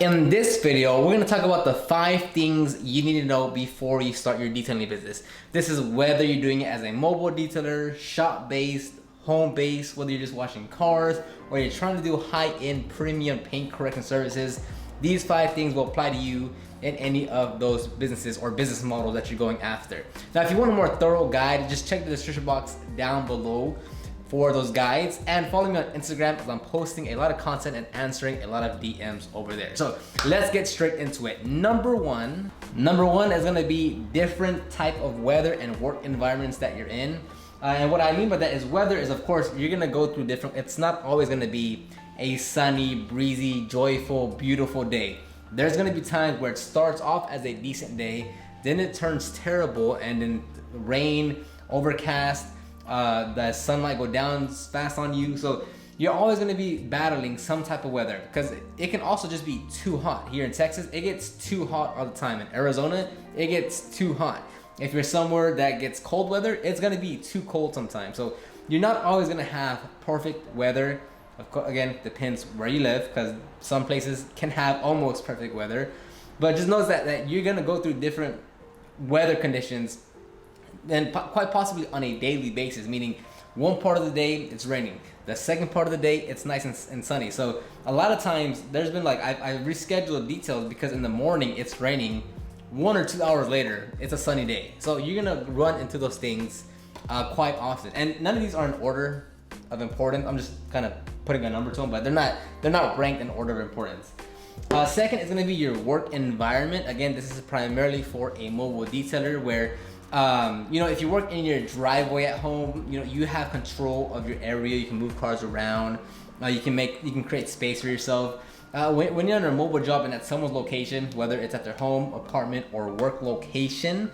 In this video, we're gonna talk about the 5 things you need to know before you start your detailing business. This is whether you're doing it as a mobile detailer, shop-based, home-based, whether you're just washing cars, or you're trying to do high-end premium paint correction services. These 5 things will apply to you in any of those businesses or business models that you're going after. Now, if you want a more thorough guide, just check the description box down below for those guides, and follow me on Instagram because I'm posting a lot of content and answering a lot of DMs over there. So let's get straight into it. Number one is gonna be different type of weather and work environments that you're in. And what I mean by that is weather is, of course, you're gonna go through different, it's not always gonna be a sunny, breezy, joyful, beautiful day. There's gonna be times where it starts off as a decent day, then it turns terrible, and then rain, overcast, the sunlight go down fast on you. So you're always going to be battling some type of weather, because it can also just be too hot. Here in Texas, it gets too hot all the time. In Arizona, it gets too hot. If you're somewhere that gets cold weather, it's going to be too cold sometimes. So you're not always going to have perfect weather. Of course, again, depends where you live, because some places can have almost perfect weather. But just notice that you're going to go through different weather conditions, and quite possibly on a daily basis, meaning one part of the day it's raining, the second part of the day it's nice and sunny. So a lot of times there's been like I rescheduled details because in the morning it's raining, 1 or 2 hours later it's a sunny day. So you're gonna run into those things quite often, and none of these are in order of importance. I'm just kind of putting a number to them, but they're not ranked in order of importance. Second is going to be your work environment. Again, this is primarily for a mobile detailer where if you work in your driveway at home, you have control of your area. You can move cars around. You can create space for yourself. When you're on a mobile job and at someone's location, whether it's at their home, apartment, or work location,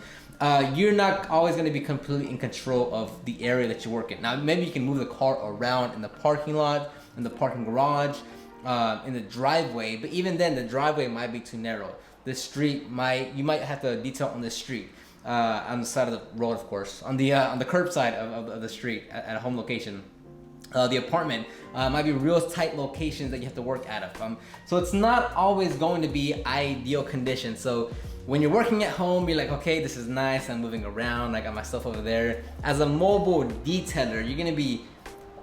you're not always going to be completely in control of the area that you work in. Now, maybe you can move the car around in the parking lot, in the parking garage, in the driveway, but even then, the driveway might be too narrow. The street you might have to detail on the street. On the side of the road, of course, on the curb side of the street at a home location. The apartment might be real tight locations that you have to work out of. So it's not always going to be ideal conditions. So when you're working at home, you're like, okay, this is nice. I'm moving around. I got my stuff over there. As a mobile detailer, you're gonna be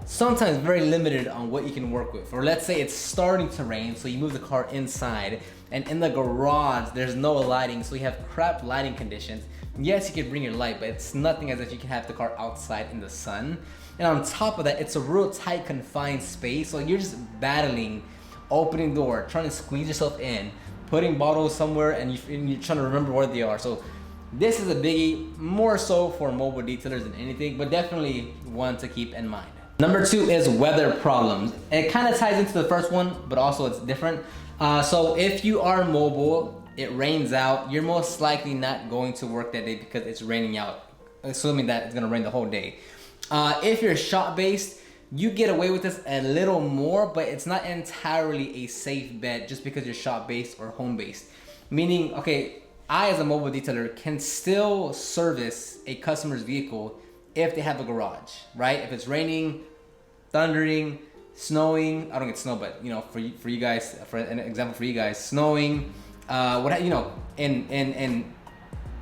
sometimes very limited on what you can work with. Or let's say it's starting to rain, so you move the car inside, and in the garage there's no lighting, so you have crap lighting conditions. Yes, you can bring your light, but it's nothing as if you can have the car outside in the sun. And on top of that, it's a real tight, confined space, so you're just battling, opening the door, trying to squeeze yourself in, putting bottles somewhere, and you're trying to remember where they are. So this is a biggie, more so for mobile detailers than anything, but definitely one to keep in mind. Number 2 is weather problems. It kind of ties into the first one, but also it's different. So if you are mobile, it rains out, you're most likely not going to work that day because it's raining out, assuming that it's gonna rain the whole day. If you're shop-based, you get away with this a little more, but it's not entirely a safe bet just because you're shop-based or home-based. Meaning, okay, I as a mobile detailer can still service a customer's vehicle if they have a garage, right? If it's raining, thundering, snowing, I don't get snow, but for you guys, for an example for you guys, snowing, you're not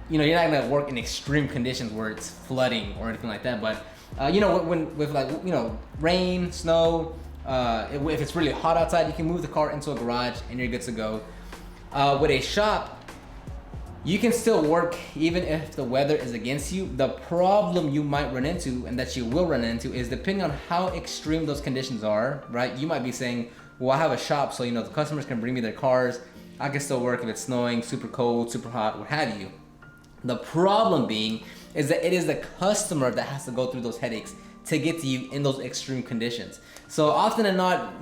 gonna work in extreme conditions where it's flooding or anything like that. But with rain, snow, if it's really hot outside, you can move the car into a garage and you're good to go. With a shop, you can still work even if the weather is against you. The problem you might run into, and that you will run into, is depending on how extreme those conditions are, right? You might be saying, well, I have a shop, so the customers can bring me their cars. I can still work if it's snowing, super cold, super hot, what have you. The problem being is that it is the customer that has to go through those headaches to get to you in those extreme conditions. So often than not,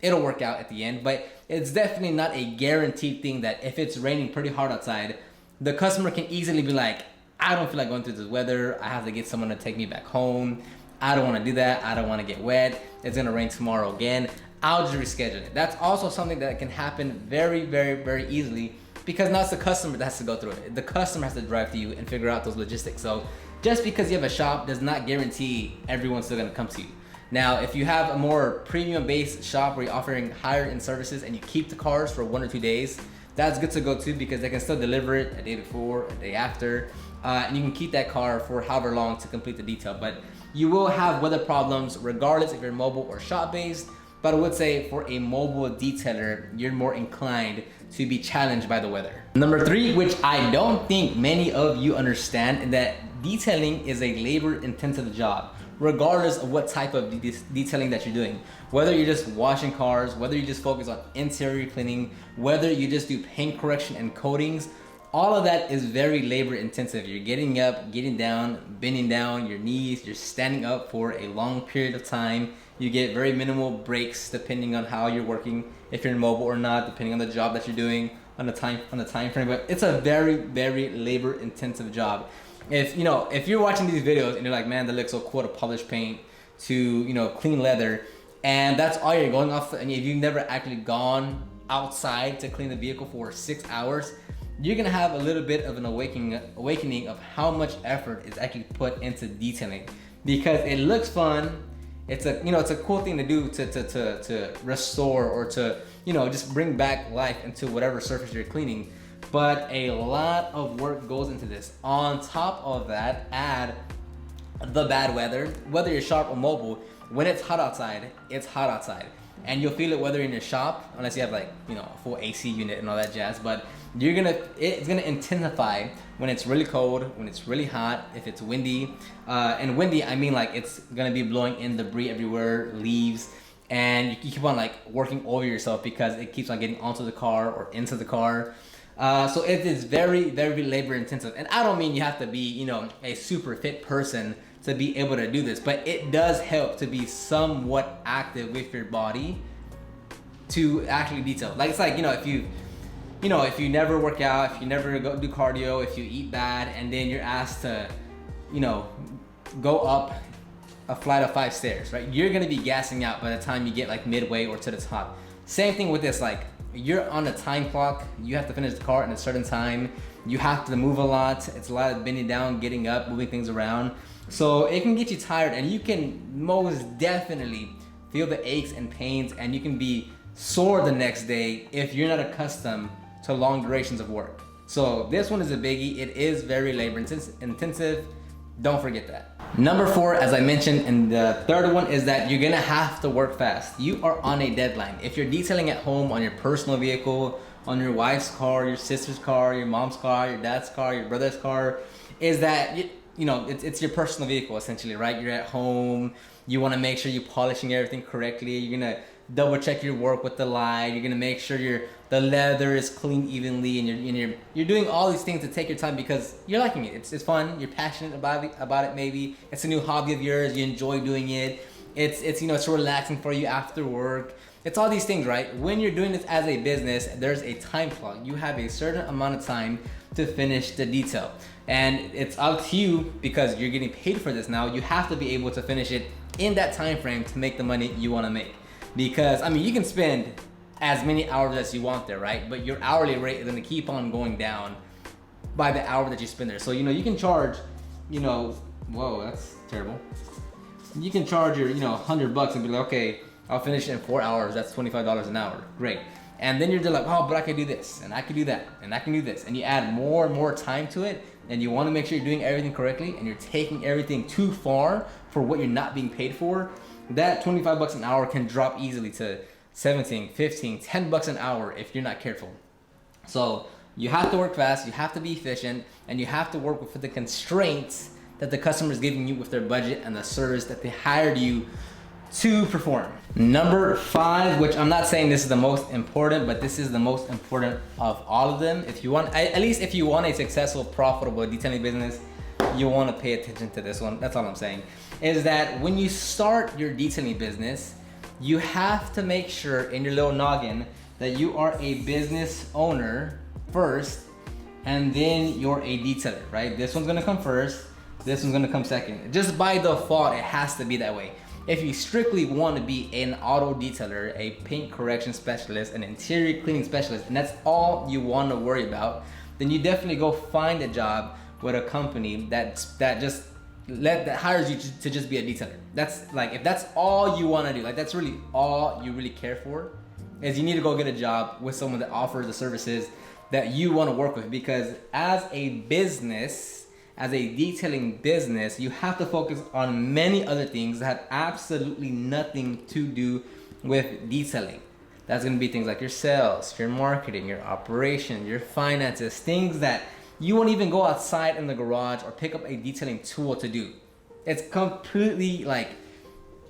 it'll work out at the end, but it's definitely not a guaranteed thing that if it's raining pretty hard outside, the customer can easily be like, I don't feel like going through this weather. I have to get someone to take me back home. I don't want to do that. I don't want to get wet. It's going to rain tomorrow again. I'll just reschedule it. That's also something that can happen very, very, very easily, because now it's the customer that has to go through it. The customer has to drive to you and figure out those logistics. So just because you have a shop does not guarantee everyone's still going to come to you. Now, if you have a more premium based shop where you're offering higher end services and you keep the cars for 1 or 2 days, that's good to go too, because they can still deliver it a day before, a day after, and you can keep that car for however long to complete the detail. But you will have weather problems regardless if you're mobile or shop based. But I would say for a mobile detailer, you're more inclined to be challenged by the weather. Number 3, which I don't think many of you understand, is that detailing is a labor intensive job, regardless of what type of detailing that you're doing. Whether you're just washing cars, whether you just focus on interior cleaning, whether you just do paint correction and coatings, all of that is very labor intensive. You're getting up, getting down, bending down your knees, you're standing up for a long period of time. You get very minimal breaks depending on how you're working, if you're mobile or not, depending on the job that you're doing, on the time frame. But it's a very, very labor intensive job. If you're watching these videos and you're like, man, that looks so cool to polish paint, to clean leather, and that's all you're going off, and if you've never actually gone outside to clean the vehicle for 6 hours, you're gonna have a little bit of an awakening of how much effort is actually put into detailing, because it looks fun. It's a cool thing to do to restore or to just bring back life into whatever surface you're cleaning. But a lot of work goes into this. On top of that, add the bad weather. Whether you're shop or mobile, when it's hot outside, it's hot outside. And you'll feel it whether you're in your shop, unless you have a full AC unit and all that jazz. But it's gonna intensify when it's really cold, when it's really hot, if it's windy. And windy, I mean it's gonna be blowing in debris everywhere, leaves, and you keep on working over yourself because it keeps on getting onto the car or into the car. So it is very, very labor intensive. And I don't mean you have to be, a super fit person to be able to do this, but it does help to be somewhat active with your body to actually detail. If you never work out, if you never go do cardio, if you eat bad, and then you're asked to, go up a flight of 5 stairs, right? You're gonna be gassing out by the time you get midway or to the top. Same thing with this, you're on a time clock, you have to finish the car in a certain time, you have to move a lot, it's a lot of bending down, getting up, moving things around. So it can get you tired, and you can most definitely feel the aches and pains, and you can be sore the next day if you're not accustomed to long durations of work. So this one is a biggie. It is very labor intensive. Don't forget that. Number 4, as I mentioned, and the third one is that you're gonna have to work fast. You are on a deadline. If you're detailing at home on your personal vehicle, on your wife's car, your sister's car, your mom's car, your dad's car, your brother's car, is that it's your personal vehicle essentially, right? You're at home. You want to make sure you're polishing everything correctly. You're gonna double check your work with the light. You're gonna make sure the leather is cleaned evenly, and you're doing all these things to take your time because you're liking it. It's fun. You're passionate about it. Maybe it's a new hobby of yours. You enjoy doing it. It's relaxing for you after work. It's all these things, right? When you're doing this as a business, there's a time clock. You have a certain amount of time to finish the detail, and it's up to you because you're getting paid for this now. You have to be able to finish it in that time frame to make the money you want to make. Because you can spend as many hours as you want there, right? But your hourly rate is going to keep on going down by the hour that you spend there. So you can charge, whoa, that's terrible. You can charge your $100 and be like, okay, I'll finish it in 4 hours. That's $25 an hour. Great. And then you're just like, oh, but I can do this, and I can do that, and I can do this. And you add more and more time to it, and you want to make sure you're doing everything correctly, and you're taking everything too far for what you're not being paid for. That $25 an hour can drop easily to 17, 15, 10 bucks an hour if you're not careful. So you have to work fast, you have to be efficient, and you have to work with the constraints that the customer is giving you with their budget and the service that they hired you to perform. Number 5, which I'm not saying this is the most important, but this is the most important of all of them. If you want, at least if you want a successful, profitable detailing business, you want to pay attention to this one. That's all I'm saying. Is that when you start your detailing business, you have to make sure in your little noggin that you are a business owner first, and then you're a detailer, right? This one's gonna come first, this one's gonna come second. Just by default, it has to be that way. If you strictly want to be an auto detailer, a paint correction specialist, an interior cleaning specialist, and that's all you want to worry about, then you definitely go find a job with a company that just that hires you to just be a detailer. That's like, if that's all you want to do, like that's really all you really care for, is you need to go get a job with someone that offers the services that you want to work with. Because as a business, as a detailing business, you have to focus on many other things that have absolutely nothing to do with detailing. That's going to be things like your sales, your marketing, your operation, your finances, things that you won't even go outside in the garage or pick up a detailing tool to do. It's completely like,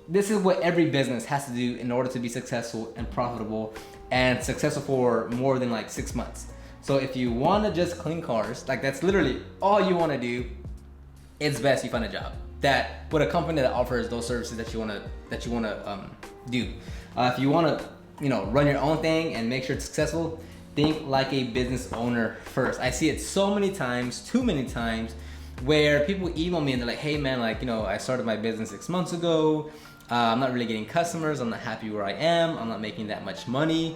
this is what every business has to do in order to be successful and profitable and successful for more than like 6 months. So if you want to just clean cars, like that's literally all you want to do, it's best you find a job that with a company that offers those services that you want to do. If you want to, run your own thing and make sure it's successful, think like a business owner first. I see it so many times, too many times, where people email me and they're like, hey man, like, I started my business 6 months ago. I'm not really getting customers. I'm not happy where I am. I'm not making that much money.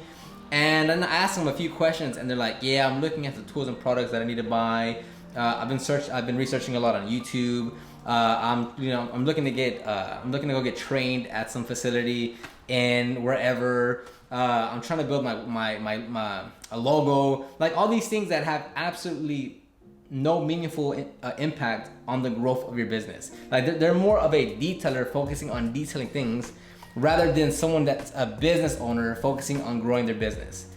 And then I ask them a few questions and they're like, yeah, I'm looking at the tools and products that I need to buy. I've been researching a lot on YouTube. I'm looking to go get trained at some facility in wherever. I'm trying to build a logo, like all these things that have absolutely no meaningful impact on the growth of your business. Like they're more of a detailer focusing on detailing things rather than someone that's a business owner focusing on growing their business.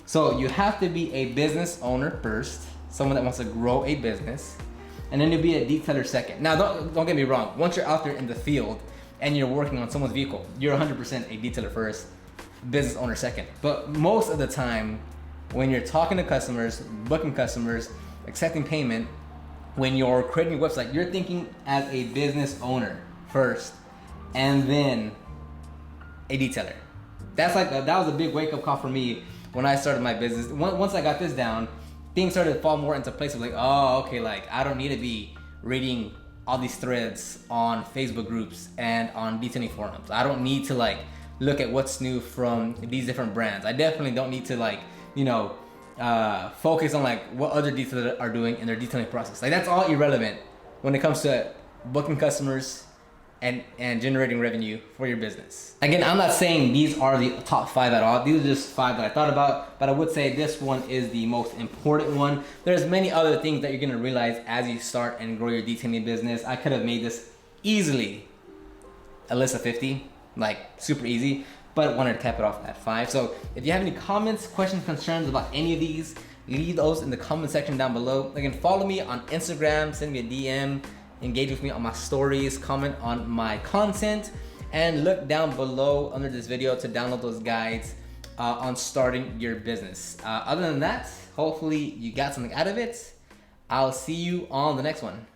So you have to be a business owner first, someone that wants to grow a business, and then you'll be a detailer second. Now don't get me wrong, once you're out there in the field and you're working on someone's vehicle, you're 100% a detailer first, business owner second. But most of the time, when you're talking to customers, booking customers, accepting payment, when you're creating your website, you're thinking as a business owner first, and then a detailer. That was a big wake up call for me when I started my business. Once I got this down, things started to fall more into place of like, oh, okay, like I don't need to be reading all these threads on Facebook groups and on detailing forums. I don't need to like look at what's new from these different brands. I definitely don't need to like, focus on like what other detailers are doing in their detailing process. Like that's all irrelevant when it comes to booking customers and generating revenue for your business. Again, I'm not saying these are the top 5 at all. These are just 5 that I thought about, but I would say this one is the most important one. There's many other things that you're gonna realize as you start and grow your detailing business. I could have made this easily a list of 50, like super easy, but wanted to cap it off at 5. So if you have any comments, questions, concerns about any of these, leave those in the comment section down below. Again, follow me on Instagram, send me a DM, engage with me on my stories, comment on my content, and look down below under this video to download those guides on starting your business. Other than that, hopefully you got something out of it. I'll see you on the next one.